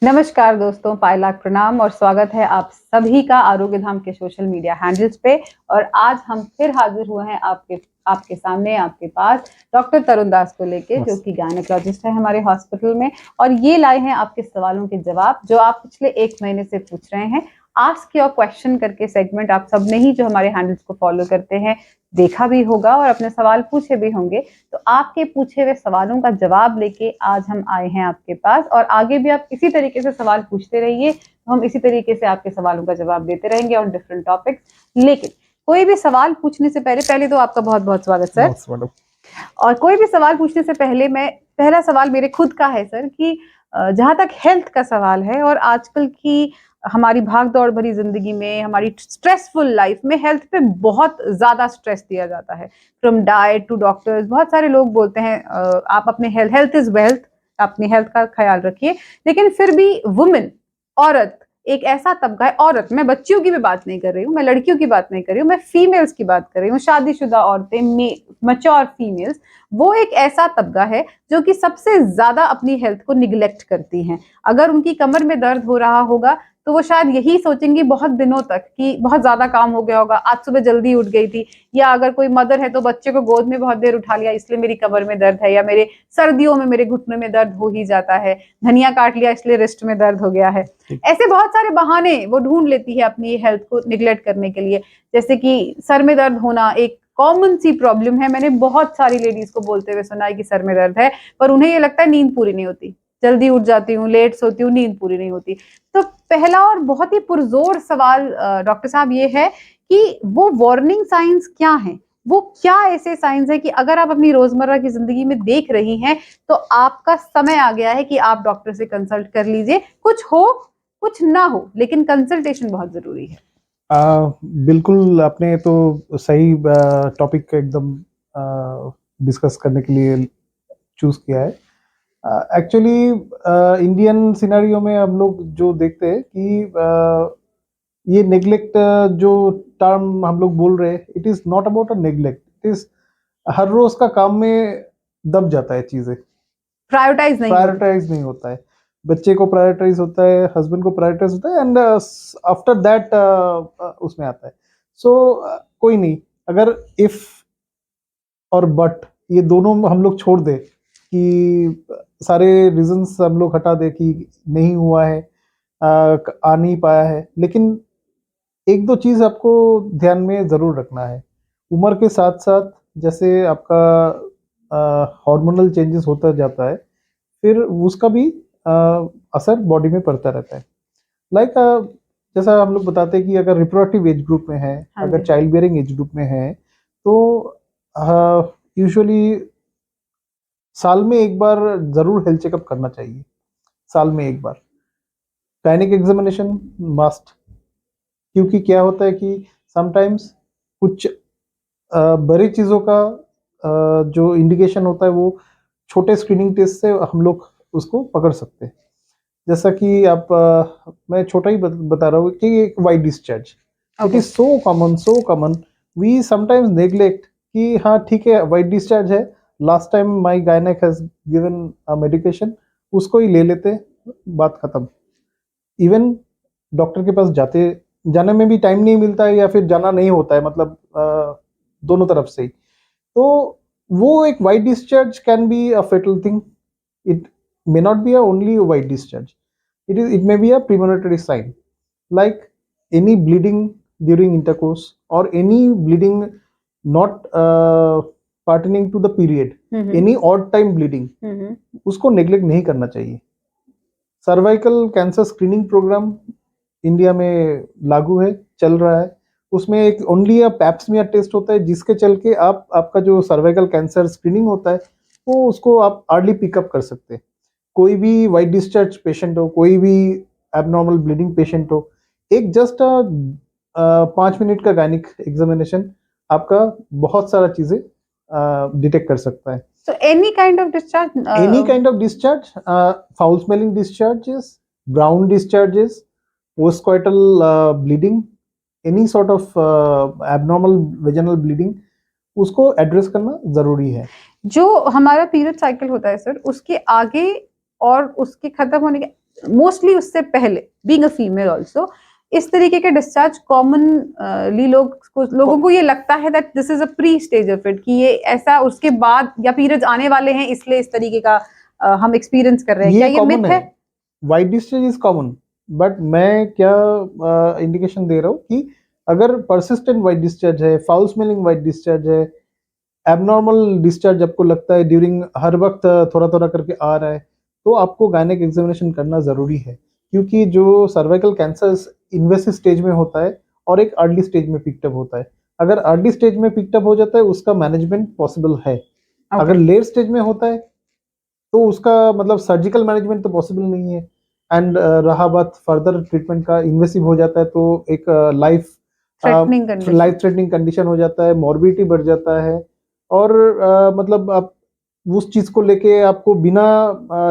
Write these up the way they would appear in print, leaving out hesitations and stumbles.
नमस्कार दोस्तों, पाए लाख प्रणाम और स्वागत है आप सभी का आरोग्य धाम के सोशल मीडिया हैंडल्स पे। और आज हम फिर हाजिर हुए हैं आपके सामने, आपके पास डॉक्टर तरुण दास को लेके, जो कि गायनेकोलॉजिस्ट है हमारे हॉस्पिटल में। और ये लाए हैं आपके सवालों के जवाब जो आप पिछले 1 महीने से पूछ रहे हैं। आस्क योर क्वेश्चन करके सेगमेंट आप सबने ही जो हमारे हैंडल्स को फॉलो करते हैं देखा भी होगा और अपने सवाल पूछे भी होंगे। तो आपके पूछे हुए सवालों का जवाब लेके आज हम आए हैं आपके पास, और आगे भी आप इसी तरीके से सवाल पूछते रहिए, तो हम इसी तरीके से आपके सवालों का जवाब देते रहेंगे ऑन डिफरेंट टॉपिक्स। लेकिन कोई भी सवाल पूछने से पहले तो आपका बहुत बहुत स्वागत सर। और कोई भी सवाल पूछने से पहले पहला सवाल मेरे खुद का है सर, कि जहां तक हेल्थ का सवाल है और आजकल की हमारी भाग दौड़ भरी जिंदगी में, हमारी स्ट्रेसफुल लाइफ में हेल्थ पे बहुत ज्यादा स्ट्रेस दिया जाता है, फ्रॉम डाइट टू डॉक्टर्स। बहुत सारे लोग बोलते हैं आप अपने हेल्थ इज वेल्थ, अपनी हेल्थ का ख्याल रखिए। लेकिन फिर भी वुमेन, औरत एक ऐसा तबका है, औरत, मैं बच्चियों की भी बात नहीं कर रही हूँ, मैं लड़कियों की बात नहीं कर रही हूँ, मैं फीमेल्स की बात कर रही हूँ, शादीशुदा औरतें, मैच्योर फीमेल्स। वो एक ऐसा तबका है जो कि सबसे ज्यादा अपनी हेल्थ को निग्लेक्ट करती हैं। अगर उनकी कमर में दर्द हो रहा होगा तो वो शायद यही सोचेंगी बहुत दिनों तक कि बहुत ज्यादा काम हो गया होगा, आज सुबह जल्दी उठ गई थी। या अगर कोई मदर है तो बच्चे को गोद में बहुत देर उठा लिया, इसलिए मेरी कमर में दर्द है, या मेरे सर्दियों में मेरे घुटने में दर्द हो ही जाता है, धनिया काट लिया इसलिए रिस्ट में दर्द हो गया है। ऐसे बहुत सारे बहाने वो ढूंढ लेती है अपनी हेल्थ को निग्लेक्ट करने के लिए। जैसे कि सर में दर्द होना एक कॉमन सी प्रॉब्लम है, मैंने बहुत सारी लेडीज को बोलते हुए सुना है कि सर में दर्द है, पर उन्हें ये लगता है नींद पूरी नहीं होती, जल्दी उठ जाती हूँ, लेट सोती हूँ, नींद पूरी नहीं होती। तो पहला और बहुत ही पुरजोर सवाल डॉक्टर साहब ये है कि वो वार्निंग साइंस क्या हैं? वो क्या ऐसे साइंस है कि अगर आप अपनी रोजमर्रा की जिंदगी में देख रही हैं तो आपका समय आ गया है कि आप डॉक्टर से कंसल्ट कर लीजिए। कुछ हो कुछ ना हो, लेकिन कंसल्टेशन बहुत जरूरी है। बिल्कुल, आपने तो सही टॉपिक एकदम डिस्कस करने के लिए चूज किया है। एक्चुअली इंडियन सिनेरियो में हम लोग जो देखते हैं कि ये नेग्लेक्ट जो टर्म हम लोग बोल रहे हैं, it is not about a neglect, it is हर रोज का काम में दब जाता है, चीजें प्रायोरिटाइज नहीं होता है। बच्चे को प्रायोरिटाइज होता है, हस्बैंड को प्रायोरिटाइज होता है, एंड आफ्टर दैट उसमें आता है। सो कोई नहीं, अगर इफ और बट ये दोनों हम लोग छोड़ दे, कि सारे रीजंस हम लोग हटा दे कि नहीं हुआ है, आ नहीं पाया है, लेकिन एक दो चीज आपको ध्यान में जरूर रखना है। उम्र के साथ साथ जैसे आपका हार्मोनल चेंजेस होता जाता है, फिर उसका भी असर बॉडी में पड़ता रहता है। लाइक जैसा हम लोग बताते हैं कि अगर रिप्रोडक्टिव एज ग्रुप में है, अगर चाइल्ड बियरिंग एज ग्रुप में है, तो यूजुअली साल में एक बार जरूर हेल्थ चेकअप करना चाहिए। साल में एक बार गायनिक एग्जामिनेशन मस्ट, क्योंकि क्या होता है कि समटाइम्स कुछ बड़ी चीज़ों का जो इंडिकेशन होता है वो छोटे स्क्रीनिंग टेस्ट से हम लोग उसको पकड़ सकते हैं। जैसा कि आप मैं छोटा ही बता रहा हूँ कि एक white discharge, it is so common, we sometimes neglect कि हाँ ठीक है वाइट डिस्चार्ज है, लास्ट टाइम माय गायनेक हैज गिवन मेडिकेशन, उसको ही ले लेते, बात खत्म। इवन डॉक्टर के पास जाने में भी टाइम नहीं मिलता है, या फिर जाना नहीं होता है, मतलब दोनों तरफ से ही। तो वो एक white discharge can be a fatal thing. It may not be a only a white discharge. It may be a premonitory sign, like any bleeding during intercourse or any bleeding not pertaining to the period, any odd time bleeding, उसको neglect नहीं करना चाहिए। Cervical cancer screening programme India में लागू है, चल रहा है। उसमें एक ओनली पैप्समियर टेस्ट होता है, जिसके चल के आपका जो सर्वाइकल कैंसर स्क्रीनिंग होता है वो उसको आप अर्ली पिकअप कर सकते हैं। कोई भी वाइट डिस्चार्ज पेशेंट हो, कोई भी एबनॉर्मल ब्लीडिंग पेशेंट हो, एक जस्ट 5 मिनट का गायनिक एग्जामिनेशन आपका बहुत सारा चीजें डिटेक्ट कर सकता है। So any kind of discharge? Any kind of discharge, foul smelling discharges, brown discharges, postcoital bleeding, any sort of abnormal vaginal bleeding, उसको एड्रेस करना जरूरी है। जो हमारा पीरियड साइकिल होता है सर, उसके आगे और उसके खत्म होने के मोस्टली उससे पहले, बीइंग अ फीमेल आल्सो, इस तरीके के डिस्चार्ज कॉमनली लोगों को ये लगता है that this is a pre stage of it, कि ये ऐसा उसके बाद या पीरियड्स आने वाले हैं इसलिए इस तरीके का हम एक्सपीरियंस कर रहे हैं, क्या ये ये कॉमन मिथ है, है? White discharge is common, but मैं क्या इंडिकेशन दे रहा हूँ कि अगर परसिस्टेंट वाइट डिस्चार्ज है, फाउल स्मेलिंग वाइट डिस्चार्ज है, एबनॉर्मल डिस्चार्ज आपको लगता है ड्यूरिंग हर वक्त थोड़ा थोड़ा करके आ रहा है, तो आपको गायनेक एग्जामिनेशन करना ज़रूरी है, क्योंकि जो सर्वाइकल कैंसर इन्वेसिव स्टेज में होता है और एक अर्ली स्टेज में पिकअप होता है। अगर अर्ली स्टेज में पिकअप हो जाता है उसका मैनेजमेंट पॉसिबल है, अगर लेट स्टेज में होता है तो उसका मतलब सर्जिकल मैनेजमेंट तो पॉसिबल नहीं है। एंड रहा बात फर्दर ट्रीटमेंट का, इन्वेसिव हो जाता है तो एक threatening condition, life threatening condition हो जाता है, मॉर्बिडिटी बढ़ जाता है, और मतलब आप उस चीज को लेके आपको बिना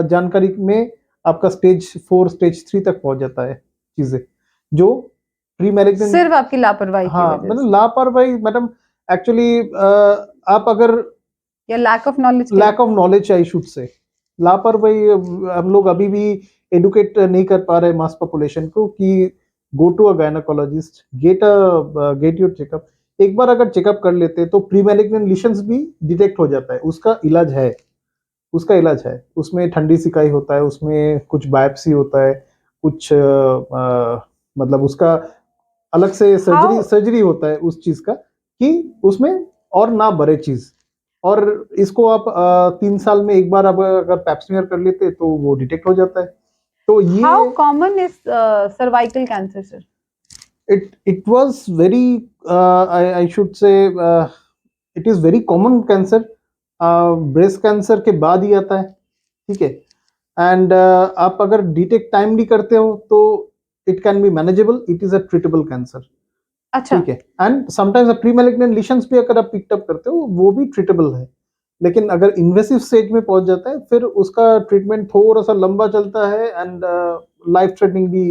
जानकारी में आपका स्टेज 4 स्टेज 3 तक पहुंच जाता है चीजें, जो प्री मैरिजन। सिर्फ आपकी लापरवाही की हाँ वजह मतलब से, लापरवाही मैडम, एक्चुअली आप अगर या लैक ऑफ नॉलेज के lack of knowledge I should say, लापरवाही, हम लोग अभी भी एडुकेट नहीं कर पा रहे मास पॉपुलेशन को कि go to a gynaecologist, get your checkup. एक बार अगर चेकअप कर लेते तो प्री मैलिग्नेंट लीशंस भी डिटेक्ट हो जाता है, उसका इलाज है, उसका इलाज है, उसमें ठंडी सिकाई होता है, उसमें कुछ बायोप्सी होता है, कुछ मतलब उसका अलग से सर्जरी होता है उस चीज का, कि उसमें और ना बढ़े चीज। और इसको आप 3 साल में एक बार अब अगर पैप्समियर कर लेते तो वो डिटेक्ट हो जाता है। तो ये how common is cervical cancer sir? it was very I should say it is very common cancer, breast cancer के बाद ही आता है, ठीक है। एंड आप अगर डिटेक्ट टाइमली करते हो तो it can be manageable, it is a treatable cancer, अच्छा, ठीक है। एंड समटाइम्स प्री मैलिग्नेंट लीशंस भी अगर आप पिकअप करते हो वो भी ट्रीटेबल है, लेकिन अगर इन्वेसिव स्टेज में पहुंच जाता है फिर उसका ट्रीटमेंट थोड़ा सा लंबा चलता है, एंड लाइफ थ्रेटनिंग भी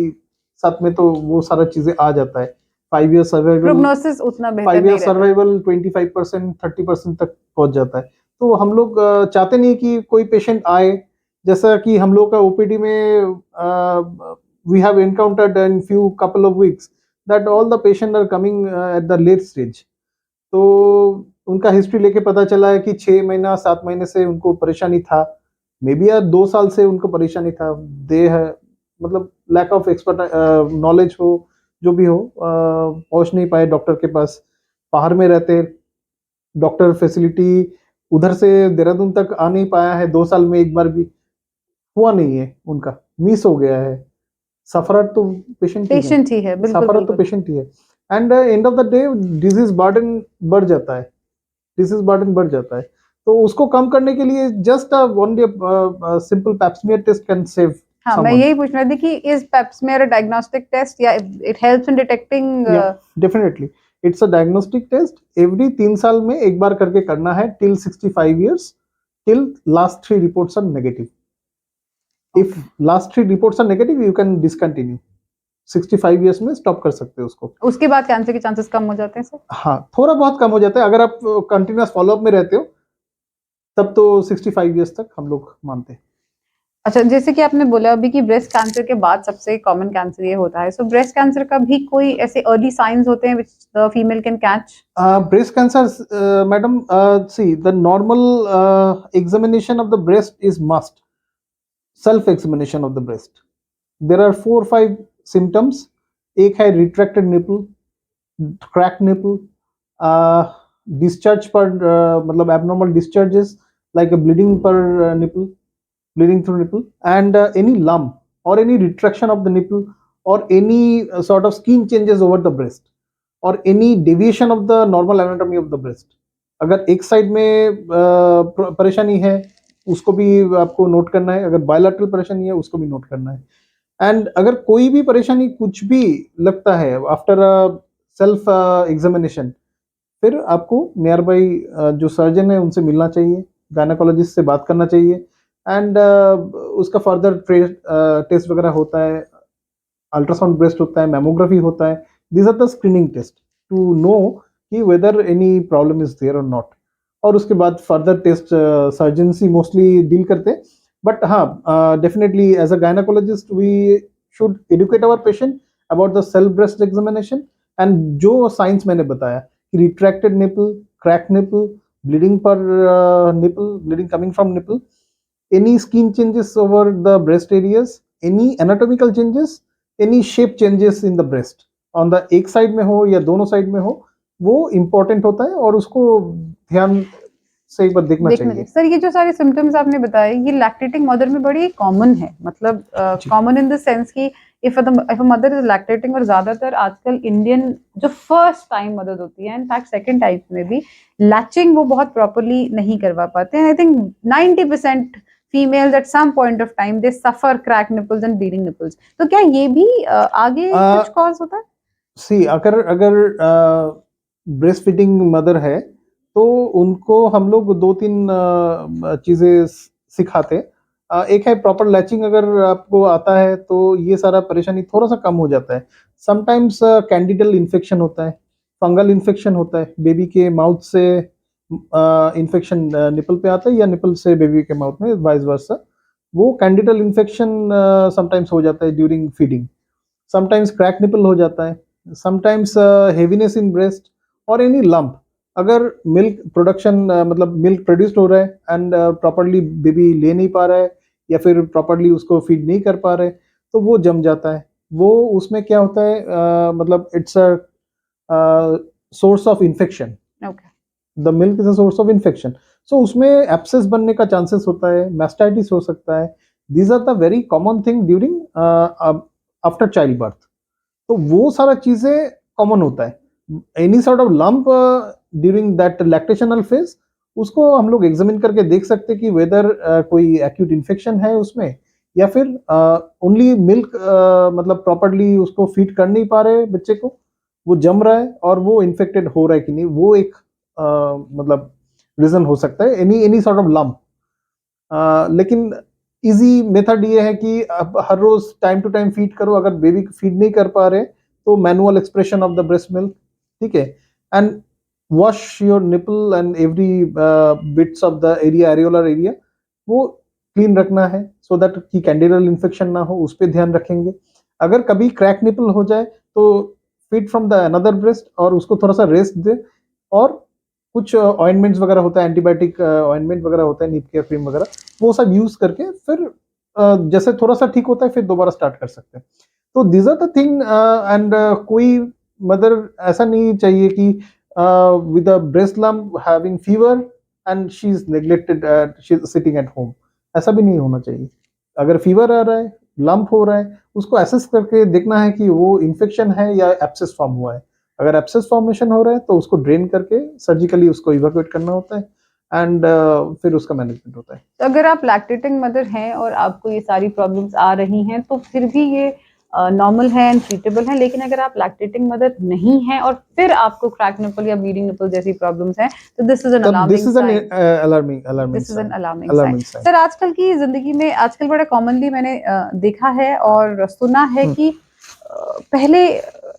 साथ में, तो वो सारा चीजें आ जाता है। 5 ईयर सर्वाइवल, प्रोग्नोसिस उतना बेहतर 5 ईयर नहीं रहता। सर्वाइवल 25% 30% तक पहुंच जाता है। तो हम लोग चाहते नहीं कि कोई पेशेंट आए, जैसा कि हम लोग का ओपीडी में we have encountered in few couple of weeks that all the patient are coming at the late stage. तो उनका हिस्ट्री लेके पता चला है कि 6 महीना 7 महीने से उनको परेशानी था, मे बी यार 2 साल से उनको परेशानी था, दे है मतलब लैक ऑफ एक्सपर्ट नॉलेज हो, जो भी हो, पहुंच नहीं पाए डॉक्टर के पास, बाहर में रहते, डॉक्टर फैसिलिटी उधर से देहरादून तक आ नहीं पाया है 2 साल में, एक बार भी हुआ नहीं है, उनका मिस हो गया है। सफरर तो पेशेंट ही है, पेशेंट ही है, बिल्कुल सफरर तो बिल्कुल। पेशेंट ही है। And end of the day disease burden बढ़ जाता है, डिजीज बर्डन बढ़ जाता है। तो उसको कम करने के लिए just only simple pap smear test can save हाँ, मैं समवन। यही पूछ रही थी कि is pap smear a diagnostic test, या it helps in detecting? Definitely it's a diagnostic test, every 3 साल में एक बार करके करना है till 65 years, till last 3 reports are negative. If last 3 reports are negative you can discontinue, 65 years में stop कर सकते हो उसको। उसके बाद कैंसर के चांसेस कम हो जाते हैं सर? हाँ थोड़ा बहुत कम हो जाता है, अगर आप कंटिन्यूस फॉलोअप में रहते हो तब तो 65 ईयर्स तक हम लोग मानते हैं। अच्छा, जैसे कि आपने बोला अभी कि ब्रेस्ट कैंसर के बाद सबसे कॉमन कैंसर ये होता है, सो ब्रेस्ट कैंसर का भी कोई ऐसे अर्ली साइंस होते हैं which the female can catch? Breast cancer, madam, see the normal examination of the breast is must, self examination of the breast। There are 4 5 symptoms, एक है retracted nipple, cracked nipple, discharge पर मतलब abnormal discharges like a bleeding per nipple, bleeding through nipple, and any lump or any retraction of the nipple, or any sort of skin changes over the breast, और any deviation of the normal anatomy of the breast. अगर एक side में परेशानी है उसको भी आपको note करना है, अगर बायलैटरल परेशानी है उसको भी नोट करना है। एंड अगर कोई भी परेशानी कुछ भी लगता है आफ्टर सेल्फ एग्जामिनेशन, फिर आपको नियर बाई जो सर्जन है उनसे मिलना चाहिए, गायनेकोलॉजिस्ट से बात करना चाहिए, एंड उसका फर्दर टेस्ट वगैरह होता है, अल्ट्रासाउंड ब्रेस्ट होता है, मैमोग्राफी होता है। These are the screening test to know कि whether any problem is there or not। और उसके बाद further test surgeon see mostly deal करते हैं, बट हाँ, definitely as a gynaecologist we should educate our patient about the self breast examination, and जो signs मैंने बताया कि retracted nipple, crack nipple, bleeding per nipple, bleeding coming from nipple, any skin changes over the breast areas, any anatomical changes, any shape changes in the breast, on the एक side में हो या दोनों side में हो, वो important होता है और उसको ध्यान से एक बार देखना चाहिए। सर ये जो सारे सिम्टम्स आपने बताए ये लैक्टेटिंग मदर में बड़ी कॉमन है, मतलब कॉमन इन द सेंस कि if a mother is lactating, और ज्यादातर आजकल इंडियन जो फर्स्ट टाइम मदर होती है, इनफैक्ट सेकंड टाइम में भी लैचिंग वो बहुत प्रॉपर्ली नहीं करवा पाते हैं। I think 90% females at some point of time they suffer crack nipples and bleeding nipples. तो क्या ये भी आगे कुछ कॉज होता है? सी अगर अगर ब्रेस्ट फीडिंग मदर है तो उनको हम लोग दो तीन चीजें सिखाते हैं। एक है प्रॉपर लैचिंग, अगर आपको आता है तो ये सारा परेशानी थोड़ा सा कम हो जाता है। समटाइम्स कैंडिडल इन्फेक्शन होता है, फंगल इन्फेक्शन होता है, बेबी के माउथ से इन्फेक्शन निपल पे आता है या निपल से बेबी के माउथ में, वाइस वर्सा। वो कैंडिडल इन्फेक्शन समटाइम्स हो जाता है during feeding. Sometimes crack nipple हो जाता है, समटाइम्स हेवीनेस इन ब्रेस्ट और एनी लंप। अगर मिल्क प्रोडक्शन मतलब मिल्क प्रोड्यूस्ड हो रहा है एंड प्रॉपरली बेबी ले नहीं पा रहा है या फिर प्रॉपरली उसको फीड नहीं कर पा रहे, तो वो जम जाता है। वो उसमें क्या होता है, मतलब it's a source of infection. The milk is a source of infection, so उसमें एब्सेस बनने का चांसेस होता है, मैस्टाइटिस हो सकता है। These are the very common thing during after child birth. तो वो सारा चीजें कॉमन होता है। Any sort of lump during that lactational phase, उसको हम लोग एग्जामिन करके देख सकते हैं कि वेदर कोई एक्यूट इन्फेक्शन है उसमें या फिर ओनली मिल्क मतलब प्रॉपरली उसको फीड कर नहीं पा रहे बच्चे को, वो जम रहा है और वो इन्फेक्टेड हो रहा है कि नहीं, वो एक मतलब रीजन हो सकता है, any any sort of lump. लेकिन इजी मेथड ये है कि आप हर रोज टाइम टू टाइम फीड करो। अगर बेबी फीड नहीं कर पा रहे तो manual expression of the breast milk, ठीक है, and wash your nipple and every bits of the area, areolar area, वो क्लीन रखना है सो दैट कि कैंडिडल इन्फेक्शन ना हो, उस पर ध्यान रखेंगे। अगर कभी क्रैक निपल हो जाए तो feed from the another breast और उसको थोड़ा सा रेस्ट दे, और कुछ ऑइंटमेंट्स वगैरह होता है, एंटीबायोटिक ऑइंटमेंट वगैरह होता है, नीप केयर क्रीम वगैरह, वो सब यूज करके फिर जैसे थोड़ा सा ठीक होता है फिर दोबारा स्टार्ट कर सकते हैं। तो this are the thing, and कोई मदर ऐसा नहीं चाहिए कि with a breast lump having fever and she is neglected, she is sitting at home, ऐसा भी नहीं होना चाहिए। अगर फीवर आ रहा है, लंप हो रहा है, उसको एसेस करके देखना है कि वो इन्फेक्शन है या एब्सेस फॉर्म हुआ है। अगर एब्सेस फॉर्मेशन हो रहा है तो उसको ड्रेन करके सर्जिकली उसको इवैक्यूएट करना होता है, एंड फिर उसका मैनेजमेंट होता है। तो अगर आप लैक्टेटिंग मदर हैं और आपको ये सारी प्रॉब्लम्स आ रही हैं तो फिर भी ये नॉर्मल है एंड ट्रीटेबल है, लेकिन अगर आप लैक्टेटिंग मदर नहीं हैं और फिर आपको क्रैक निपल या ब्लीडिंग निपल जैसी प्रॉब्लम्स हैं तो this is an alarming sign. This is an alarming sign. Sir आजकल की जिंदगी में आजकल बड़ा कॉमनली मैंने देखा है और सुना है कि पहले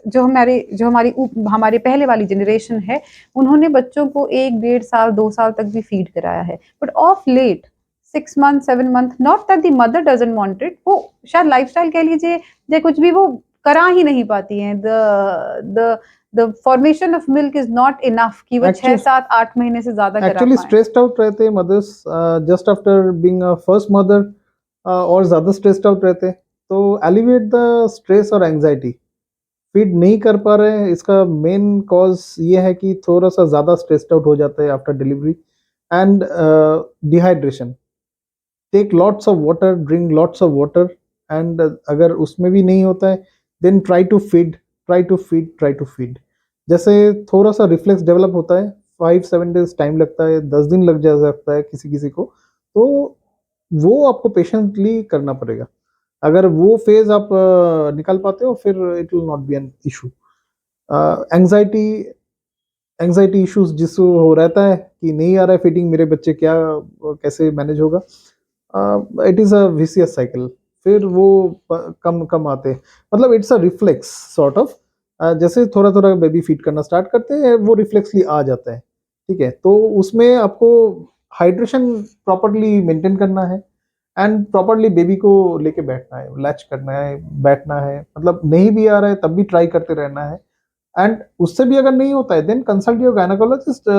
जो हमारी पहले वाली जनरेशन है उन्होंने बच्चों को 1-1.5 साल 2 साल तक भी फीड कराया है, but of late 6 month 7 month, not that the mother doesn't want it, वो शायद लाइफस्टाइल कह लीजिए या कुछ भी, वो करा ही नहीं पाती हैं। The formation of milk is not enough कि वो 6-7-8 महीने से ज्यादा करा एक्चुअली स्ट्रेस्ड आउट रहते हैं mothers just after being a first mother, और ज्यादा स्ट्रेस्ड आउट रहते हैं। तो एलिवेट द स्ट्रेस और एंजाइटी। फीड नहीं कर पा रहे हैं, इसका मेन कॉज ये है कि थोड़ा सा ज़्यादा स्ट्रेस्ड आउट हो जाता है after delivery, and dehydration. Take lots of water, drink lots of water, and अगर उसमें भी नहीं होता है then try to feed, try to feed, try to feed. जैसे थोड़ा सा रिफ्लेक्स डेवलप होता है, 5-7 डेज टाइम लगता है, 10 दिन लग जा सकता है किसी किसी को, तो वो आपको पेशेंटली करना पड़ेगा। अगर वो फेज आप निकाल पाते हो फिर it will not be an issue. Anxiety, anxiety issues जिसको हो रहता है कि नहीं आ रहा है फीडिंग, मेरे बच्चे क्या कैसे मैनेज होगा, it is a vicious cycle. फिर वो कम कम आते हैं, मतलब it's a reflex sort of. जैसे थोड़ा थोड़ा बेबी फीड करना स्टार्ट करते हैं वो रिफ्लेक्सली आ जाता है, ठीक है। तो उसमें आपको हाइड्रेशन प्रॉपरली मेंटेन करना है, एंड प्रॉपरली बेबी को लेके बैठना है, लैच करना है, बैठना है, मतलब नहीं भी आ रहा है तब भी ट्राई करते रहना है। एंड उससे भी अगर नहीं होता है then consult your gynaecologist,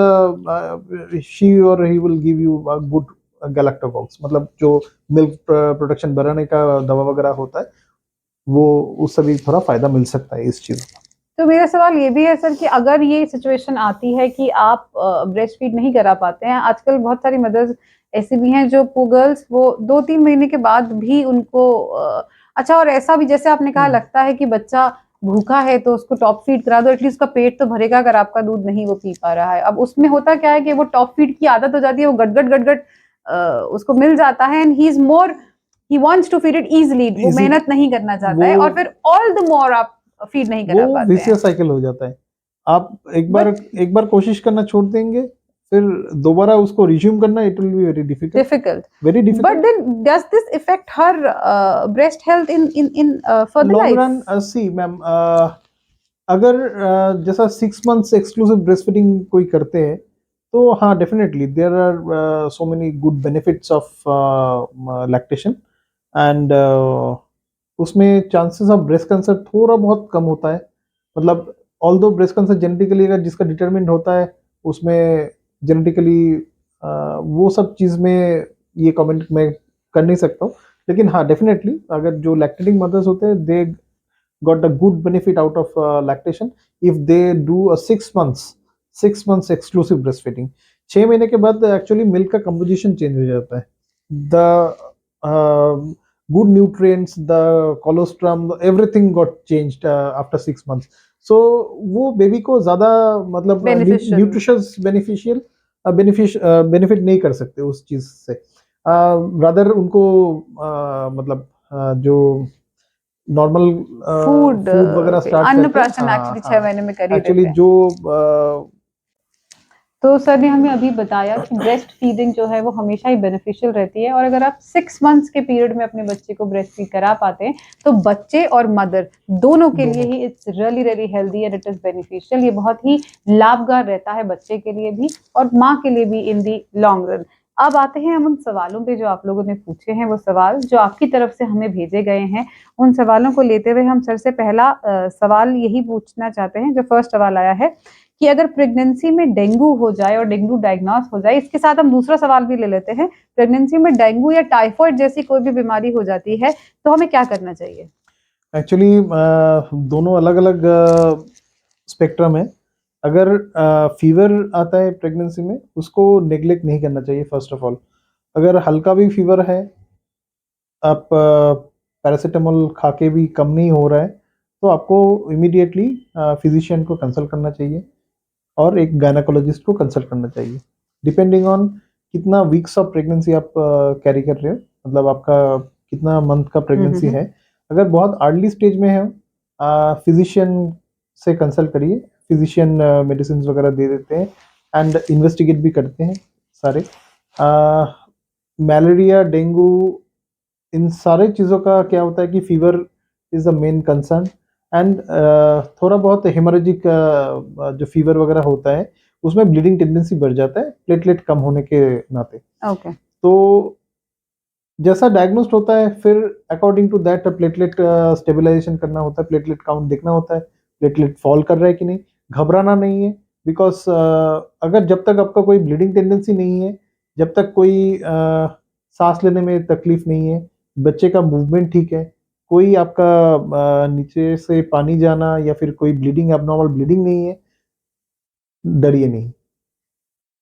she और he will give you a good galactagogue, मतलब जो मिल्क प्रोडक्शन बढ़ाने का दवा वगैरह होता है वो, उससे भी थोड़ा फायदा मिल सकता है इस चीज का। तो मेरा सवाल ये भी है सर कि अगर ये सिचुएशन आती है कि आप ब्रेस्ट फीड नहीं करा पाते हैं, आजकल बहुत सारी मदर्स ऐसी भी हैं जो गर्ल्स वो 2-3 महीने के बाद भी उनको अच्छा, और ऐसा भी जैसे आपने कहा लगता है कि बच्चा भूखा है तो उसको टॉप फीड करा दो, एटलीस्ट उसका पेट तो भरेगा अगर आपका दूध नहीं वो पी पा रहा है। अब उसमें होता क्या है कि वो टॉप फीड की आदत हो जाती है, वो गटगट गटगट उसको मिल जाता है and he is more, he wants to feed it easily, वो Easy, मेहनत नहीं करना चाहता है वो और फिर ऑल द मोर आप फीड नहीं वो करा पाते हैं। विशियस साइकिल हो जाता है। आप बट एक बार कोशिश करना छोड़ देंगे, फिर दोबारा उसको रिज्यूम करना it will be very difficult, difficult, very but difficult. then does this affect her breast health in further long life? रन सी मैम, अगर जैसा 6 मंथ्स एक्सक्लूसिव ब्रेस्ट फीडिंग कोई करते हैं तो हाँ definitely there are so many good benefits of lactation, and उसमें चांसेस ऑफ ब्रेस्ट कैंसर थोड़ा बहुत कम होता है। मतलब ऑल्दो ब्रेस्ट कैंसर जेनेटिकली अगर जिसका डिटरमिन्ड होता है उसमें जेनेटिकली वो सब चीज़ में ये कमेंट मैं कर नहीं सकता हूँ, लेकिन हाँ डेफिनेटली अगर जो लैक्टेटिंग मदर्स होते हैं दे got a good benefit out of lactation if they do a 6 months exclusive breastfeeding। 6 महीने के बाद एक्चुअली मिल्क का कंपोजिशन चेंज हो जाता है, the good nutrients, the colostrum, everything got changed after 6 months. So वो बेबी को ज्यादा मतलब Beneficial. न्यूट्रिशियस बेनिफिशियल बेनिफिट नहीं कर सकते उस चीज से, रादर उनको मतलब जो नॉर्मल फूड फूड वगैरह स्टार्ट करते हैं। अन्नप्राशन हाँ एक्चुअली 6 हाँ, महीने में कर ही एक्चुअली देते हैं। जो तो सर ने हमें अभी बताया कि ब्रेस्ट फीडिंग जो है वो हमेशा ही बेनिफिशियल रहती है और अगर आप 6 मंथ्स के पीरियड में अपने बच्चे को ब्रेस्ट फीड करा पाते हैं तो बच्चे और मदर दोनों के लिए ही it's really really healthy and it is beneficial. ये बहुत ही लाभगार रहता है बच्चे के लिए भी और माँ के लिए भी इन दी लॉन्ग रन। अब आते हैं हम उन सवालों पे जो आप लोगों ने पूछे हैं, वो सवाल जो आपकी तरफ से हमें भेजे गए हैं। उन सवालों को लेते हुए हम सर से पहला सवाल यही पूछना चाहते हैं। जो फर्स्ट सवाल आया है कि अगर प्रेगनेंसी में डेंगू हो जाए और डेंगू डायग्नोस हो जाए, इसके साथ हम दूसरा सवाल भी ले लेते हैं, प्रेगनेंसी में डेंगू या टाइफाइड जैसी कोई भी बीमारी हो जाती है तो हमें क्या करना चाहिए? एक्चुअली दोनों अलग अलग स्पेक्ट्रम है। अगर फीवर आता है प्रेगनेंसी में उसको नेग्लेक्ट नहीं करना चाहिए। फर्स्ट ऑफ ऑल अगर हल्का भी फीवर है, आप पैरासीटामोल खा के भी कम नहीं हो रहा है तो आपको इमीडिएटली फिजिशियन को कंसल्ट करना चाहिए और एक गायनेकोलॉजिस्ट को कंसल्ट करना चाहिए, डिपेंडिंग ऑन कितना वीक्स ऑफ प्रेगनेंसी आप कैरी कर रहे हो, मतलब आपका कितना मंथ का प्रेगनेंसी है। अगर बहुत अर्ली स्टेज में है फिजिशियन से कंसल्ट करिए, फिजिशियन मेडिसिन वगैरह दे देते हैं एंड इन्वेस्टिगेट भी करते हैं सारे। मलेरिया, डेंगू, इन सारे चीज़ों का क्या होता है कि fever is the main concern and थोड़ा बहुत हेमोरेजिक जो फीवर वगैरह होता है उसमें ब्लीडिंग टेंडेंसी बढ़ जाता है प्लेटलेट कम होने के नाते। ओके। तो जैसा डायग्नोस्ड होता है फिर according to that platelet stabilisation करना होता है, प्लेटलेट काउंट देखना होता है, प्लेटलेट फॉल कर रहा है कि नहीं। घबराना नहीं है बिकॉज अगर जब तक आपका कोई ब्लीडिंग टेंडेंसी नहीं है, जब तक कोई सांस लेने में तकलीफ नहीं है, बच्चे का मूवमेंट ठीक है, कोई आपका नीचे से पानी जाना या फिर कोई ब्लीडिंग एबनॉर्मल ब्लीडिंग नहीं है, डरिए नहीं,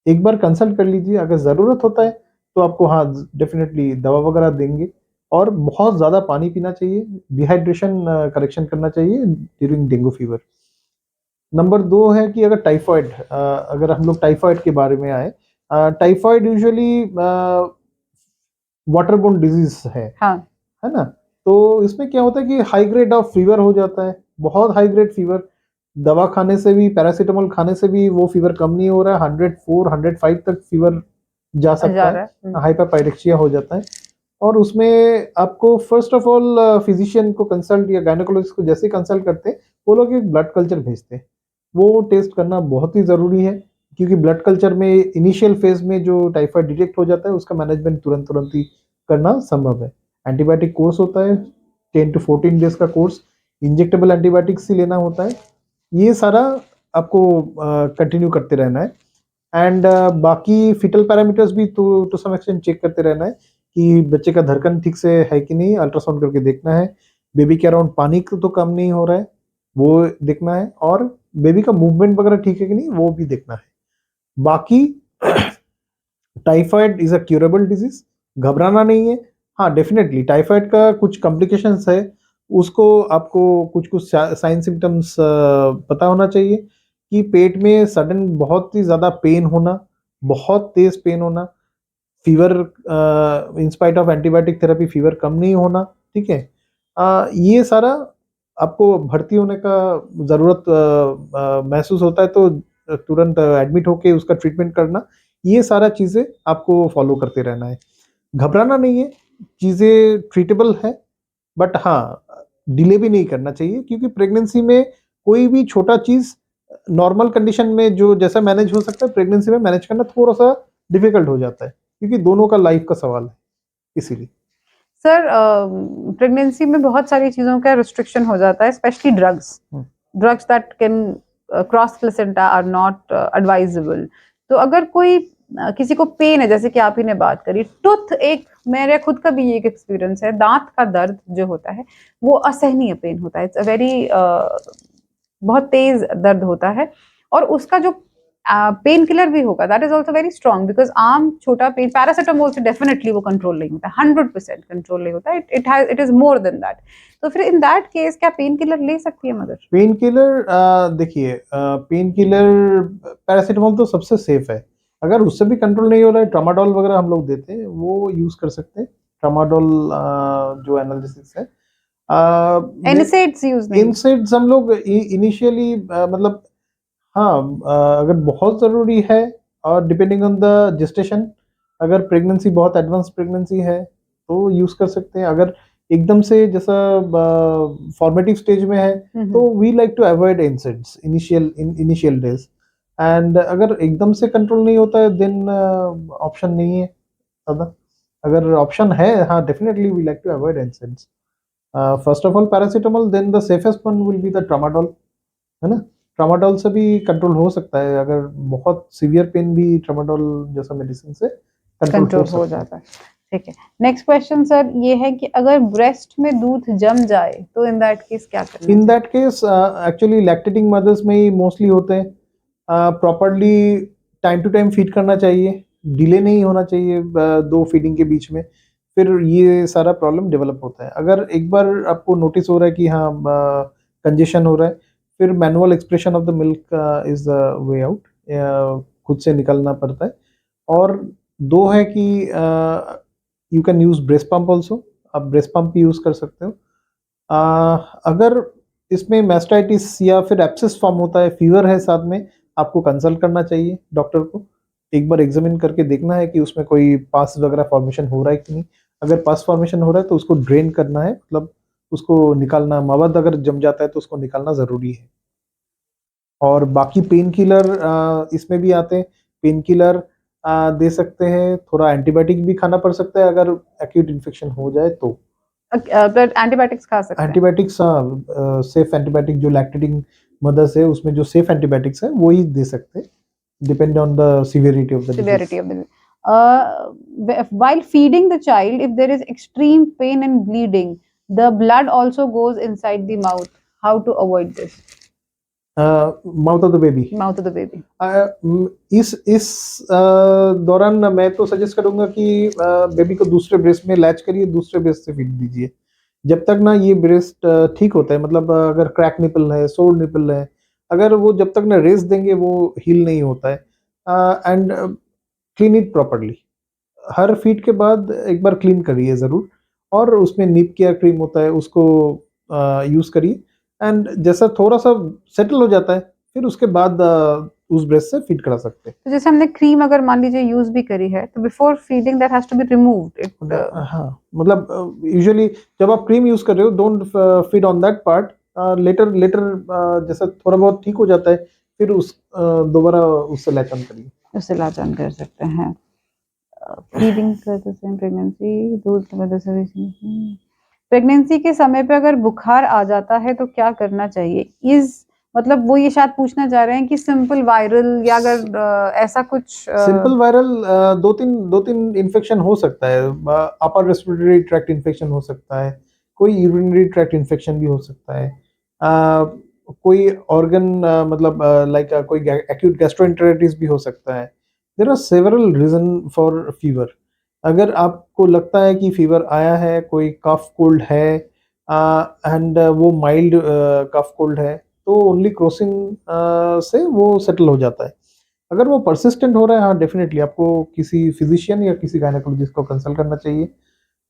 एक बार कंसल्ट कर लीजिए। अगर ज़रूरत होता है तो आपको हाँ डेफिनेटली दवा वगैरह देंगे और बहुत ज़्यादा पानी पीना चाहिए, डिहाइड्रेशन करेक्शन करना चाहिए ड्यूरिंग डेंगू फीवर। नंबर 2 है कि अगर टाइफाइड, अगर हम लोग टाइफाइड के बारे में आए, टाइफाइड यूजुअली वाटरबोर्न डिजीज हाँ। है ना। तो इसमें क्या होता है कि हाई ग्रेड ऑफ फीवर हो जाता है, बहुत हाई ग्रेड फीवर, दवा खाने से भी, पैरासीटामोल खाने से भी वो फीवर कम नहीं हो रहा है, 104 105 तक फीवर जा सकता है, हाइपरपायरेक्सिया हो जाता है। और उसमें आपको फर्स्ट ऑफ ऑल फिजिशियन को कंसल्ट या गायनेकोलॉजिस्ट को जैसे कंसल्ट करते हैं वो लोग एक ब्लड कल्चर भेजते हैं, वो टेस्ट करना बहुत ही ज़रूरी है क्योंकि ब्लड कल्चर में इनिशियल फेज में जो टाइफाइड डिटेक्ट हो जाता है उसका मैनेजमेंट तुरंत तुरंत ही करना संभव है। एंटीबायोटिक कोर्स होता है 10 to 14 डेज का कोर्स, इंजेक्टेबल एंटीबायोटिक्स ही लेना होता है। ये सारा आपको कंटिन्यू करते रहना है। एंड बाकी फिटल पैरामीटर्स भी टू सम एक्सटेंट चेक करते रहना है कि बच्चे का धड़कन ठीक से है कि नहीं, अल्ट्रासाउंड करके देखना है। बेबी के अराउंड पानी तो कम नहीं हो रहा है, वो देखना है। और बेबी का मूवमेंट वगैरह ठीक है कि नहीं, वो भी देखना है। बाकी typhoid is a curable disease, घबराना नहीं है। हाँ, डेफिनेटली टाइफाइड का कुछ कॉम्प्लिकेशंस है, उसको आपको कुछ कुछ साइन सिम्टम्स पता होना चाहिए कि पेट में सडन बहुत ही ज़्यादा पेन होना, बहुत तेज पेन होना, fever in spite of antibiotic therapy fever कम नहीं होना, ठीक है। ये सारा आपको भर्ती होने का ज़रूरत महसूस होता है तो तुरंत एडमिट होके उसका ट्रीटमेंट करना, ये सारा चीज़ें आपको फॉलो करते रहना है। घबराना नहीं है, चीज़ें ट्रीटेबल है, बट हाँ, डिले भी नहीं करना चाहिए क्योंकि प्रेगनेंसी में कोई भी छोटा चीज़ नॉर्मल कंडीशन में जो जैसा मैनेज हो सकता है, प्रेगनेंसी में मैनेज करना थोड़ा-सा डिफ़िकल्ट हो जाता है क्योंकि दोनों का लाइफ का सवाल है, इसीलिए। सर प्रेगनेंसी में बहुत सारी चीजों का रिस्ट्रिक्शन हो जाता है, specially drugs that can cross placenta are not advisable. तो अगर कोई किसी को पेन है, जैसे कि आप ही ने बात करी, टूथ एक, मेरे खुद का भी एक एक्सपीरियंस है, दांत का दर्द जो होता है वो असहनीय पेन होता है। इट्स अ वेरी बहुत तेज दर्द होता है, और उसका जो पेन किलर भी होगा that is also very strong, because आम छोटा पेन पैरासिटामोल से डेफिनेटली वो कंट्रोल नहीं होता, 100% कंट्रोल नहीं होता, it is more than that. तो फिर इन दैट केस क्या पेन किलर ले सकती है मदर? पेन किलर देखिए, पेन किलर पैरासिटामोल तो सबसे सेफ है। अगर उससे भी कंट्रोल नहीं हो रहा है, ट्रामाडोल वगैरह हम लोग देते हैं, वो यूज कर सकते हैं। ट्रामाडोल जो एनालिसिस है, एनसेड्स यूज नहीं? इनसेट्स हम लोग इनिशियली मतलब हाँ, अगर बहुत ज़रूरी है और डिपेंडिंग ऑन द जेस्टेशन, अगर प्रेगनेंसी बहुत एडवांस प्रेगनेंसी है तो यूज़ कर सकते हैं। अगर एकदम से जैसा फॉर्मेटिव स्टेज में है तो we like to avoid NSAIDs initial days. And अगर एकदम से कंट्रोल नहीं होता है देन ऑप्शन नहीं है ज़्यादा। अगर ऑप्शन है, हाँ, definitely we like to avoid NSAIDs. First of all paracetamol, then the safest one will be the tramadol, है ना? ट्रामाडोल से भी कंट्रोल हो सकता है, अगर बहुत सीवियर पेन भी ट्रामाडोल जैसा मेडिसिन से कंट्रोल हो जाता है। ठीक है, नेक्स्ट क्वेश्चन सर ये है कि अगर ब्रेस्ट में दूध जम जाए तो इन दैट केस क्या करना चाहिए? In that case actually lactating mothers में ही मोस्टली होते हैं। Properly time to time feed करना चाहिए, डिले नहीं होना चाहिए दो फीडिंग के बीच में, फिर ये सारा प्रॉब्लम डेवलप होता है। अगर एक बार आपको नोटिस हो रहा है कि हाँ कंजेशन हो रहा है, फिर manual expression of the milk is the way out, खुद से निकलना पड़ता है। और दो है कि you can use breast pump also, आप ब्रेस्ट पंप भी यूज कर सकते हो। अगर इसमें मैस्टाइटिस या फिर एब्सेस फॉर्म होता है, फीवर है साथ में, आपको कंसल्ट करना चाहिए डॉक्टर को। एक बार एग्जामिन करके देखना है कि उसमें कोई पास वगैरह फॉर्मेशन हो रहा है कि नहीं। अगर पास फॉर्मेशन हो रहा है तो उसको ड्रेन करना है, मतलब उसको निकालना, मवाद अगर जम जाता है तो उसको निकालना ज़रूरी है। और बाकी पेन किलर इसमें भी आते हैं। पेन किलर दे सकते हैं, थोड़ा एंटीबायोटिक भी खाना पड़ सकता है अगर एक्यूट इन्फेक्शन हो जाए तो। ब्लड एंटीबायोटिक्स खा सकते हैं? एंटीबायोटिक्स, सेफ एंटीबायोटिक जो लैक्टेटिंग मदर्स है उसमें जो सेफ एंटीबायोटिक्स है वो ही दे सकते हैं, depend on the severity of the severity of the while feeding the child, if there is extreme pain and bleeding, the blood also goes inside the mouth. How to avoid this? Mouth of the baby. Mouth of the baby. इस दौरान मैं तो suggest करूंगा कि baby को दूसरे breast में latch करिए, दूसरे ब्रेस्ट से फीड दीजिए जब तक ना ये ब्रेस्ट ठीक होता है। मतलब अगर क्रैक निपल है, सोर निपल है, अगर वो जब तक ना रेस्ट देंगे वो हील नहीं होता है। And clean it properly, her feed के बाद एक बार क्लीन करिए ज़रूर। और उसमें निप केयर क्रीम होता है, उसको यूज़ करिए। एंड जैसा थोड़ा सा सेटल हो जाता है फिर उसके बाद उस ब्रेस्ट से फीड करा सकते हैं। तो जैसे हमने क्रीम अगर मान लीजिए यूज भी करी है तो before feeding that has to be removed it. हाँ, मतलब यूजुअली जब आप क्रीम यूज कर रहे हो don't feed on that part. Later later जैसा थोड़ा बहुत ठीक हो जाता है फिर उस दोबारा उससे लैच ऑन करिए। उससे लाचान कर सकते हैं। फीडिंग करते समय प्रेगनेंसी दूध की वजह से प्रेगनेंसी के समय पे अगर बुखार आ जाता है तो क्या करना चाहिए? मतलब वो ये शायद पूछना चाह रहे हैं कि सिंपल वायरल या अगर ऐसा कुछ सिंपल वायरल दो तीन इन्फेक्शन हो सकता है। अपर रेस्पिरेटरी ट्रैक्ट इन्फेक्शन हो सकता है, कोई यूरिनरी ट्रैक्ट इन्फेक्शन भी हो सकता है, कोई ऑर्गन मतलब लाइक कोई एक्यूट गैस्ट्रोएंटेराइटिस भी हो सकता है। There are several reason for fever. अगर आपको लगता है कि फीवर आया है, कोई कफ कोल्ड है एंड वो माइल्ड कफ कोल्ड है, तो ओनली क्रोसिन से वो सेटल हो जाता है। अगर वो परसिस्टेंट हो रहा है, हाँ डेफिनेटली आपको किसी फिजिशियन या किसी गायनेकोलॉजिस्ट को कंसल्ट करना चाहिए।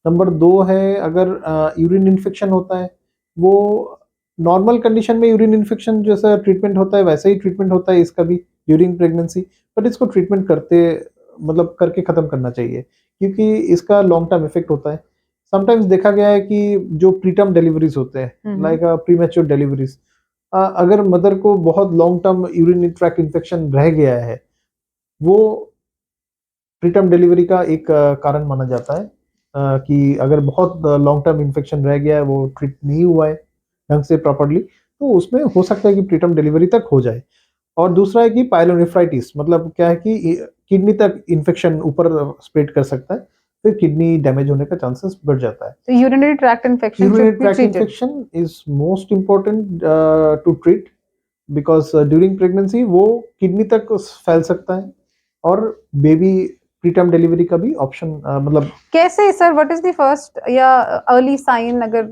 नंबर 2 है, अगर यूरिन इन्फेक्शन होता है, वो नॉर्मल कंडीशन में यूरिन इन्फेक्शन जैसा ट्रीटमेंट होता है वैसे ही ट्रीटमेंट होता है इसका भी ड्यूरिंग प्रेगनेंसी, बट इसको ट्रीटमेंट करते मतलब करके ख़त्म करना चाहिए क्योंकि इसका लॉन्ग टर्म इफेक्ट होता है। समटाइम्स देखा गया है कि जो प्रीटर्म डिलीवरीज होते हैं लाइक प्रीमेच्योर डिलीवरीज, अगर मदर को बहुत long term urine tract infection रह गया है, वो प्रीटर्म डिलीवरी का एक कारण माना जाता है कि अगर बहुत लॉन्ग टर्म इन्फेक्शन रह गया है, वो ट्रीट नहीं हुआ है ढंग से प्रॉपर्ली, तो उसमें हो सकता है कि प्रीटर्म डिलीवरी तक हो जाए। और दूसरा है कि पायलोनेफ्राइटिस, मतलब क्या है कि किडनी तक इन्फेक्शन ऊपर स्प्रेड कर सकता है, फिर किडनी डैमेज होने का चांसेस बढ़ जाता है। तो urinary tract infection urinary should be tract treated. Infection is most important to treat because during pregnancy वो किडनी तक फैल सकता है और बेबी प्रीटर्म डिलीवरी का भी ऑप्शन मतलब कैसे sir, what is the first या अर्ली साइन अगर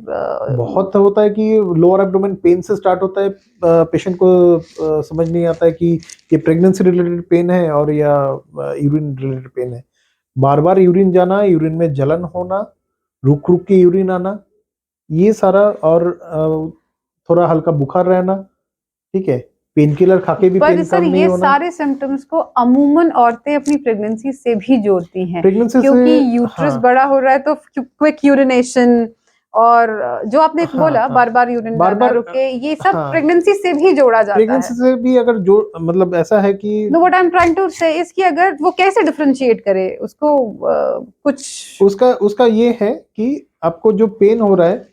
बहुत होता है कि लोअर एब्डोमेन पेन से स्टार्ट होता है। पेशेंट को समझ नहीं आता है कि ये प्रेगनेंसी रिलेटेड पेन है और या यूरिन रिलेटेड पेन है। बार बार यूरिन जाना, यूरिन में जलन होना, रुक रुक के यूरिन आना, ये सारा, और थोड़ा हल्का बुखार रहना, ठीक है, पेन किलर खाके भी पर पेन सर कम नहीं ये होना। सारे सिम्टम्स को अमूमन औरतें अपनी प्रेगनेंसी से भी जोड़ती हैं प्रेगनेंसी क्योंकि से यूट्रस हाँ बड़ा हो रहा है तो क्विक यूरिनेशन और जो आपने हाँ बोला हाँ बार बार यूरिन बार जाना बार रुके, ये सब हाँ प्रेगनेंसी से भी जोड़ा जाता प्रेगनेंसी है। से भी अगर जो मतलब ऐसा है कि no, what I am trying to say इसकी अगर वो कैसे डिफरेंशिएट करे उसको कुछ उसका उसका ये है कि आपको जो पेन हो रहा है,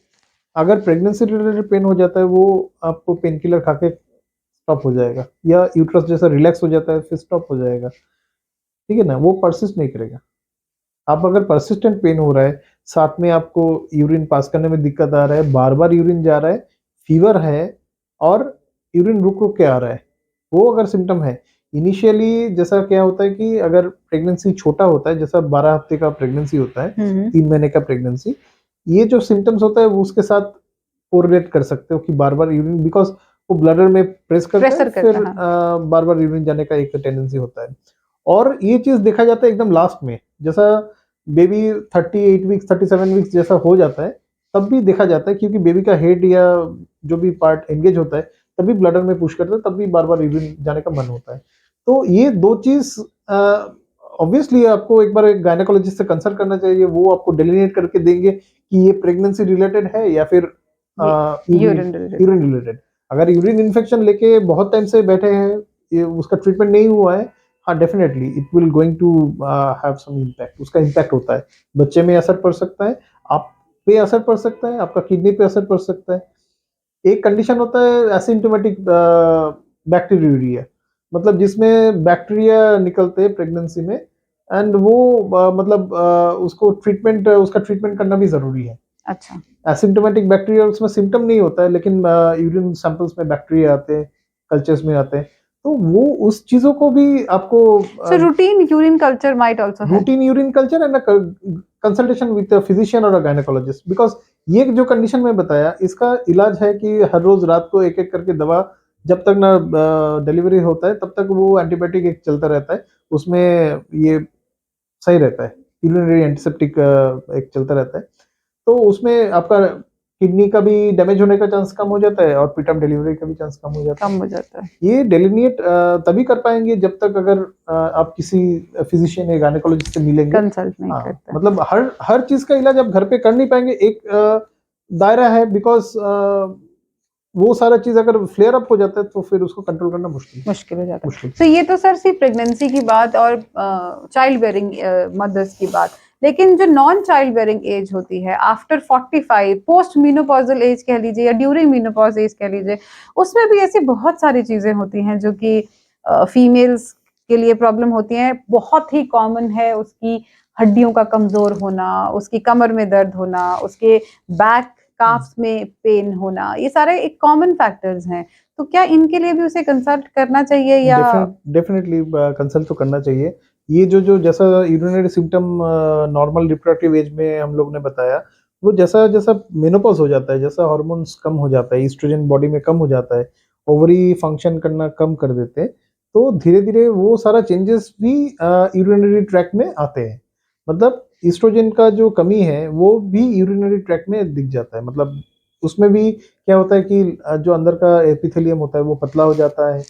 अगर प्रेगनेंसी रिलेटेड पेन हो जाता है, वो आपको पेन किलर खा के स्टॉप हो जाएगा, या यूट्रस जैसा रिलैक्स हो जाता है फिर स्टॉप हो जाएगा, ठीक है ना, वो परसिस्ट नहीं करेगा। आप अगर परसिस्टेंट पेन हो रहा है, साथ में आपको यूरिन पास करने में दिक्कत आ रहा है, बार बार यूरिन जा रहा है, फीवर है और यूरिन रुक रुक के आ रहा है, वो अगर सिम्टम है इनिशियली, जैसा क्या होता है कि अगर प्रेगनेंसी छोटा होता है, जैसा 12 हफ्ते का प्रेगनेंसी होता है, 3 महीने का प्रेगनेंसी, ये जो सिम्टम्स होता है वो उसके साथ कोरिलेट कर सकते हो कि बार बार यूरिन, बिकॉज वो ब्लडर में प्रेस करता है, प्रेशर फिर करता है। बार बार यूरिन जाने का एक टेंडेंसी होता है। और ये चीज देखा जाता है एकदम लास्ट में, जैसा बेबी 38 वीक्स 37 वीक्स जैसा हो जाता है, तब भी देखा जाता है, क्योंकि बेबी का हेड या जो भी पार्ट एंगेज होता है तभी ब्लडर में पुश करता है, तब भी बार बार यूरिन जाने का मन होता है। तो ये दो चीज ऑब्वियसली आपको एक बार एक गायनेकोलॉजिस्ट से कंसल्ट करना चाहिए, वो आपको डेलिनेट करके देंगे कि ये प्रेगनेंसी रिलेटेड है या फिर यूरिन रिलेटेड। Urine related. अगर यूरिन इन्फेक्शन लेके बहुत टाइम से बैठे हैं, ये उसका ट्रीटमेंट नहीं हुआ है, हाँ definitely it will going to have some impact, उसका इम्पैक्ट होता है, बच्चे में असर पड़ सकता है, आप पे असर पड़ सकता है, आपका किडनी पे असर पड़ सकता है। एक कंडीशन होता है एसिम्प्टोमेटिक बैक्टीरिया, मतलब जिसमें बैक्टीरिया निकलते हैं प्रेगनेंसी में, एंड वो मतलब उसका ट्रीटमेंट करना भी जरूरी है। अच्छा, एसिम्प्टोमेटिक बैक्टीरिया, उसमें सिम्टम नहीं होता है, लेकिन यूरिन सैंपल्स में बैक्टीरिया आते हैं, कल्चर्स में आते हैं, तो वो उस चीजों को भी आपको so routine urine culture might also help. Routine urine culture and consultation with physician और गायनेकोलॉजिस्ट, बिकॉज ये जो कंडीशन में बताया, इसका इलाज है कि हर रोज रात को एक एक करके दवा, जब तक ना डिलीवरी होता है तब तक वो एंटीबायोटिक एक चलता रहता है, उसमें ये सही रहता है, यूरिनरी एंटीसेप्टिक एक चलता रहता है, तो उसमें आपका किडनी का भी डैमेज होने का चांस कम हो जाता है और प्रीटर्म डिलीवरी का भी चांस कम हो जाता है। कम हो जाता है। ये डेलिनेट तभी कर पाएंगे जब तक अगर आप किसी फिजिशियन या गायनेकोलॉजिस्ट से मिलेंगे। कंसल्ट नहीं हाँ, करता। मतलब हर चीज का इलाज आप घर पे कर नहीं पाएंगे, एक दायरा है, बिकॉज वो सारा चीज अगर फ्लेयर अप हो जाता है तो फिर उसको कंट्रोल करना मुश्किल हो जाता है। मुश्किल। तो ये तो सर सिर्फ प्रेगनेंसी की बात और चाइल्ड बेयरिंग मदर्स की बात, लेकिन जो नॉन चाइल्ड बेयरिंग एज होती है आफ्टर 45, पोस्ट मीनोपॉजल एज कह लीजिए या ड्यूरिंग मीनोपॉज एज कह लीजिए, उसमें भी ऐसी बहुत सारी चीजें होती हैं जो कि फीमेल्स के लिए प्रॉब्लम होती हैं। बहुत ही कॉमन है उसकी हड्डियों का कमजोर होना, उसकी कमर में दर्द होना, उसके बैक काफ्स में पेन होना, ये सारे एक कॉमन फैक्टर्स हैं। तो क्या इनके लिए भी उसे कंसल्ट करना चाहिए या? डेफिनेटली कंसल्ट तो करना चाहिए। ये जो जो जैसा urinary symptom normal reproductive age में हम लोग ने बताया, वो जैसा जैसा मेनोपॉज हो जाता है, जैसा हार्मोन्स कम हो जाता है, ईस्ट्रोजन बॉडी में कम हो जाता है, ओवरी फंक्शन करना कम कर देते हैं, तो धीरे धीरे वो सारा चेंजेस भी यूरिनरी ट्रैक्ट में आते हैं। मतलब ईस्ट्रोजन का जो कमी है वो भी यूरिनरी ट्रैक्ट में दिख जाता है। मतलब उसमें भी क्या होता है कि जो अंदर का एपिथेलियम होता है वो पतला हो जाता है,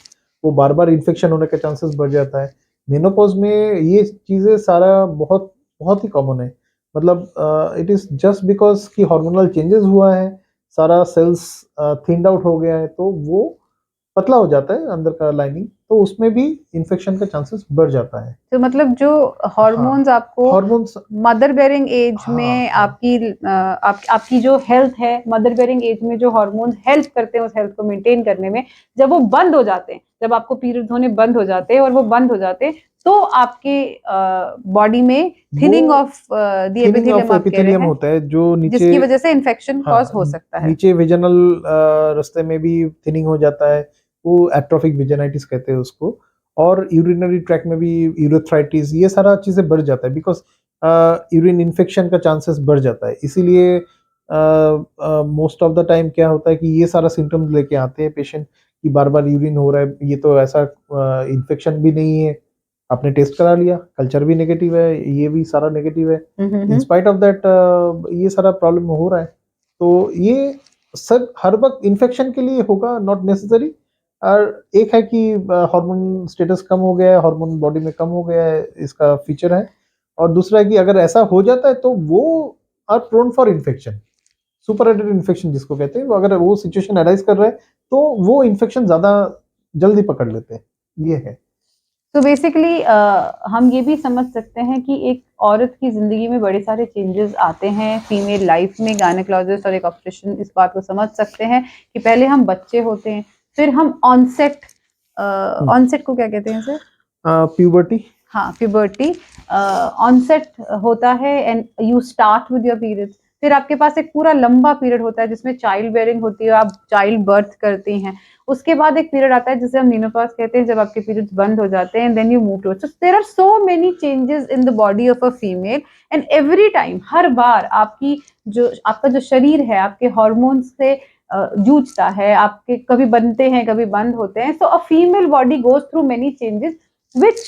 वो बार बार इन्फेक्शन होने का चांसेस बढ़ जाता है। मेनोपॉज में ये चीज़ें सारा बहुत बहुत ही कॉमन है। मतलब इट इज़ जस्ट बिकॉज कि हार्मोनल चेंजेस हुआ है, सारा सेल्स थिन्ड आउट हो गया है, तो वो पतला हो जाता है अंदर का लाइनिंग, तो उसमें भी इन्फेक्शन का चांसेस बढ़ जाता है। तो मतलब जो हाँ, हॉर्मोन्स आपको हार्मोन्स। मदर बेयरिंग एज हाँ में हाँ आपकी जो हेल्थ है, मदर बेयरिंग एज में जो हॉर्मोन्स हेल्प करते हैं उस हेल्थ को मेंटेन करने में, जब वो बंद हो जाते हैं, जब आपको पीरियड्स होने बंद हो जाते हैं और वो बंद हो जाते हैं, तो आपके बॉडी में थिनिंग वो of the thinning of epithelium आप कह रहे एपिथेलियम हैं, होता है जो नीचे। जिसकी वजह से इन्फेक्शन कॉज हाँ, हो सकता है। नीचे विजनल रास्ते में भी थिनिंग हो जाता है, वो एट्रोफिक विजनाइटिस कहते हैं उसको। और यूरिनरी ट्रैक में भी यूरेथ्राइटिस, ये सारा चीज़ें बढ़ जाता है, बिकॉज यूरिन इन्फेक्शन का चांसेस बढ़ जाता है। इसीलिए मोस्ट ऑफ द टाइम क्या होता है कि ये सारा सिम्टम्स लेके आते हैं पेशेंट कि बार बार यूरिन हो रहा है, ये तो ऐसा इन्फेक्शन भी नहीं है, आपने टेस्ट करा लिया, कल्चर भी नेगेटिव है, ये भी सारा नेगेटिव है, इन स्पाइट ऑफ दैट ये सारा प्रॉब्लम हो रहा है। तो ये सब हर वक्त इन्फेक्शन के लिए होगा, नॉट नेसेसरी। और एक है कि हार्मोन स्टेटस कम हो गया है, हार्मोन बॉडी में कम हो गया है, इसका फीचर है। और दूसरा है कि अगर ऐसा हो जाता है तो वो are prone for infection, super added infection जिसको कहते हैं, वो अगर वो सिचुएशन अराइज कर रहा है तो वो इन्फेक्शन ज्यादा जल्दी पकड़ लेते हैं, ये है। तो बेसिकली हम ये भी समझ सकते हैं कि एक औरत की जिंदगी में बड़े सारे चेंजेस आते हैं फीमेल लाइफ में, गायनेकोलॉजिस्ट और एक ऑब्स्टेट्रिशियन इस बात को समझ सकते हैं कि पहले हम बच्चे होते हैं, फिर हम ऑनसेट, ऑनसेट को क्या कहते हैं सर? प्यूबर्टी। हाँ, प्यूबर्टी ऑनसेट होता है and you start with your periods. फिर आपके पास एक पूरा लंबा पीरियड होता है जिसमें चाइल्ड बेयरिंग होती है, आप चाइल्ड बर्थ करती हैं। उसके बाद एक पीरियड आता है जिसे हम मेनोपॉज कहते हैं, जब आपके पीरियड्स बंद हो जाते हैं, then you move to. So there are so many changes in the body of a female and every time, हर बार आपका जो शरीर है आपके हॉर्मोन्स से जूझता है, आपके कभी बनते हैं कभी बंद होते हैं। So a female body goes through many changes which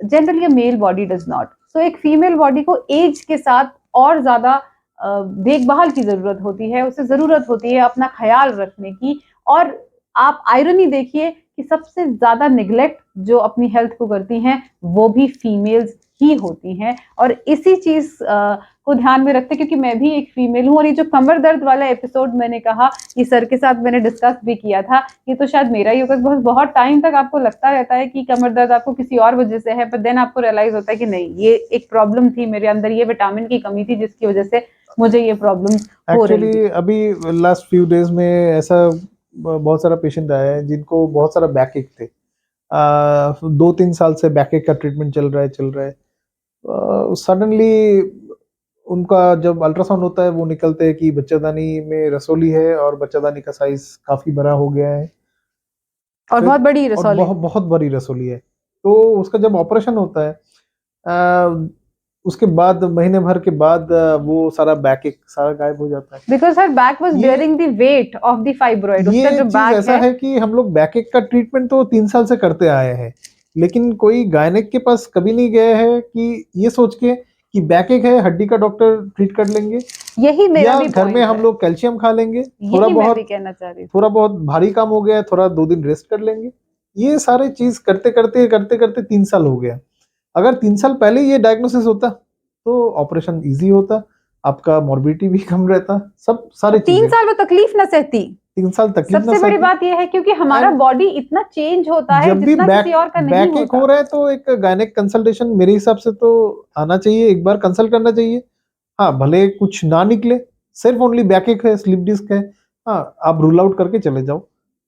generally a male body does not. So एक फीमेल बॉडी को एज के साथ और ज्यादा देखभाल की जरूरत होती है, उसे जरूरत होती है अपना ख्याल रखने की। और आप आयरनी देखिए कि सबसे ज्यादा निग्लेक्ट जो अपनी हेल्थ को करती हैं वो भी फीमेल्स ही होती हैं। और इसी चीज को ध्यान में रखते, क्योंकि मैं भी एक फीमेल हूँ, और ये जो कमर दर्द वाला एपिसोड मैंने कहा, ये सर के साथ मैंने डिस्कस भी किया था, ये तो शायद मेरा ही होगा। बहुत बहुत टाइम तक आपको लगता रहता है कि कमर दर्द आपको किसी और वजह से है, पर देन आपको रियलाइज होता है कि नहीं, ये एक प्रॉब्लम थी मेरे अंदर, ये विटामिन की कमी थी जिसकी वजह से मुझे ये प्रॉब्लम हो रही थी। एक्चुअली अभी लास्ट फ्यू डेज में ऐसा बहुत सारा पेशेंट आया है जिनको बहुत सारा बैक एक थे। 2-3 साल से बैक एक का ट्रीटमेंट चल रहा है। सडनली उनका जब अल्ट्रासाउंड होता है वो निकलते हैं कि बच्चादानी में रसोली है और बच्चादानी का साइज काफी बड़ा हो गया है। और फिर बहुत बड़ी और रसौली। बहुत बहुत बड़ी रसोली है। तो उसका जब ऑपरेशन होता है, उसके बाद महीने भर के बाद वो सारा बैक एक सारा गायब हो जाता है। बिकॉज हर बैक वाज ये bearing the weight of the fibroid, उसका ये जो चीज बैक ऐसा है कि हम लोग बैक एक का ट्रीटमेंट तो 3 साल से करते आए हैं, लेकिन कोई गायनेक के पास कभी नहीं गया है कि ये सोच के कि बैक एक है, हड्डी का डॉक्टर ट्रीट कर लेंगे, यही मेरा या भी घर में पॉइंट हम है, लोग कैल्शियम खा लेंगे, थोड़ा यही मैं भी बहुत कहना चाह रही थी। थोड़ा बहुत भारी काम हो गया है, थोड़ा 2 दिन रेस्ट कर लेंगे। ये सारे चीज करते करते करते करते 3 साल हो गया। अगर 3 साल पहले ये डायग्नोसिस होता तो ऑपरेशन इजी होता, आपका मॉर्बिडिटी भी कम रहता, सब सारे 3 चीजें। साल में तकलीफ न सहती। 3 साल तकलीफ ना सबसे बड़ी सहती। बात यह है क्योंकि हमारा And बॉडी इतना चेंज होता है जब भी जितना बैक किसी और का नहीं बैक एक हो होता। रहा है तो एक गायनेक कंसल्टेशन मेरे हिसाब से तो आना चाहिए, एक बार कंसल्ट करना चाहिए। हाँ, भले कुछ ना निकले, सिर्फ ओनली बैक एक है, स्लिप डिस्क है, हाँ आप रूल आउट करके चले जाओ,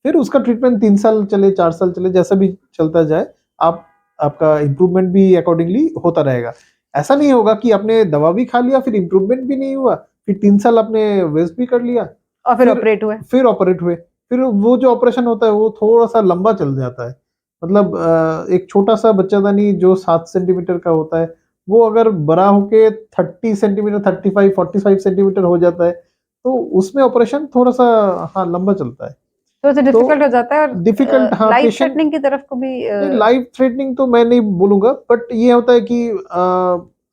फिर उसका ट्रीटमेंट 3 साल चले, 4 साल चले, जैसा भी चलता जाए, आपका इम्प्रूवमेंट भी अकॉर्डिंगली होता रहेगा। ऐसा नहीं होगा कि आपने दवा भी खा लिया, फिर इम्प्रूवमेंट भी नहीं हुआ, फिर 3 साल आपने वेस्ट भी कर लिया, और फिर ऑपरेट हुए। फिर ऑपरेट हुए, फिर वो जो ऑपरेशन होता है वो थोड़ा सा लंबा चल जाता है। मतलब एक छोटा सा बच्चादानी जो 7 सेंटीमीटर का होता है, वो अगर बड़ा होके 30 सेंटीमीटर, 35, 45 सेंटीमीटर हो जाता है, तो उसमें ऑपरेशन थोड़ा सा हाँ लंबा चलता है, तो उसे डिफिकल्ट हो जाता है और डिफिकल्ट। हाँ, लाइफ पेशेंट थ्रेटनिंग की तरफ को भी लाइफ थ्रेटनिंग तो मैं नहीं बोलूंगा, बट ये होता है कि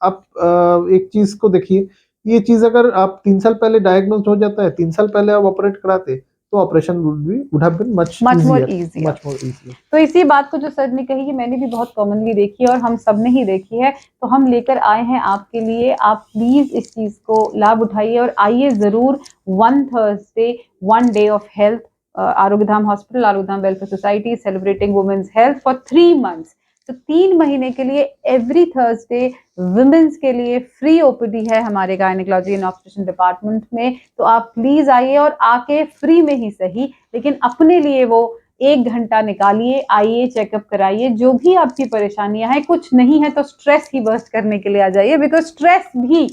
आप एक चीज को देखिए, ये चीज अगर आप 3 साल पहले डायग्नोज हो जाता है, 3 साल पहले आप ऑपरेट कराते, तो operation would have been much more easier, easier. Much more easier. तो इसी बात को जो सर ने कही, ये मैंने भी बहुत कॉमनली देखी है और हम सब ने ही देखी है, तो हम लेकर आए हैं आपके लिए। आप प्लीज इस चीज को लाभ उठाइए और आइए जरूर one Thursday, one day of health, Arogyadham hospital, Arogyadham welfare society celebrating women's health for 3 months. तो 3 महीने के लिए एवरी थर्सडे वुमेन्स के लिए फ्री ओपीडी है हमारे गायनेकोलॉजी एंड ऑब्स्टेट्रिशियन डिपार्टमेंट में। तो आप प्लीज आइए और आके फ्री में ही सही, लेकिन अपने लिए वो 1 घंटा निकालिए, आइए चेकअप कराइए, जो भी आपकी परेशानियां हैं, कुछ नहीं है तो स्ट्रेस की बर्स्ट करने के लिए आ जाइए, बिकॉज स्ट्रेस भी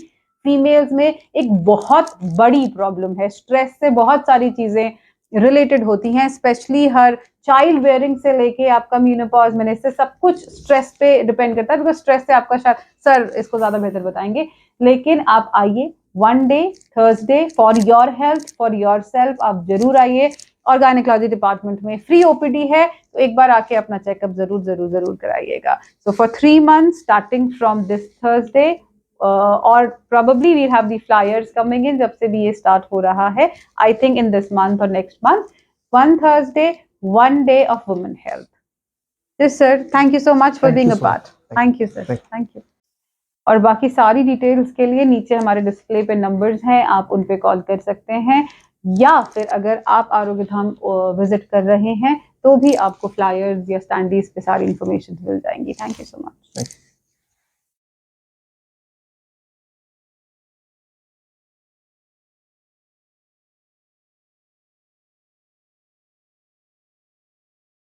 फीमेल्स में एक बहुत बड़ी प्रॉब्लम है। स्ट्रेस से बहुत सारी चीजें रिलेटेड होती हैं, स्पेशली हर चाइल्ड बेयरिंग से लेके आपका मेनोपॉज, मेनेसिस, सब कुछ स्ट्रेस पे डिपेंड करता है, बिकॉज स्ट्रेस से आपका सर इसको ज्यादा बेहतर बताएंगे। लेकिन आप आइए one day Thursday for your health, for your self, आप जरूर आइए। और गायनेकोलॉजी डिपार्टमेंट में फ्री ओपीडी है, तो एक बार आके अपना चेकअप जरूर जरूर जरूर कराइएगा। So for 3 months starting from this Thursday, और probably we'll have the flyers coming in, जब से भी ये स्टार्ट हो रहा है, I think in this month और next month, one Thursday one day of women health. Yes sir, thank you so much for being a part. Thank you sir, thank you. और बाकी सारी डिटेल्स के लिए नीचे हमारे डिस्प्ले पे numbers हैं, आप उन पे कॉल कर सकते हैं, या फिर अगर आप आरोग्यधाम विजिट कर रहे हैं तो भी आपको फ्लायर्स या स्टैंडीज पे सारी इंफॉर्मेशन मिल जाएंगी। Thank you so much.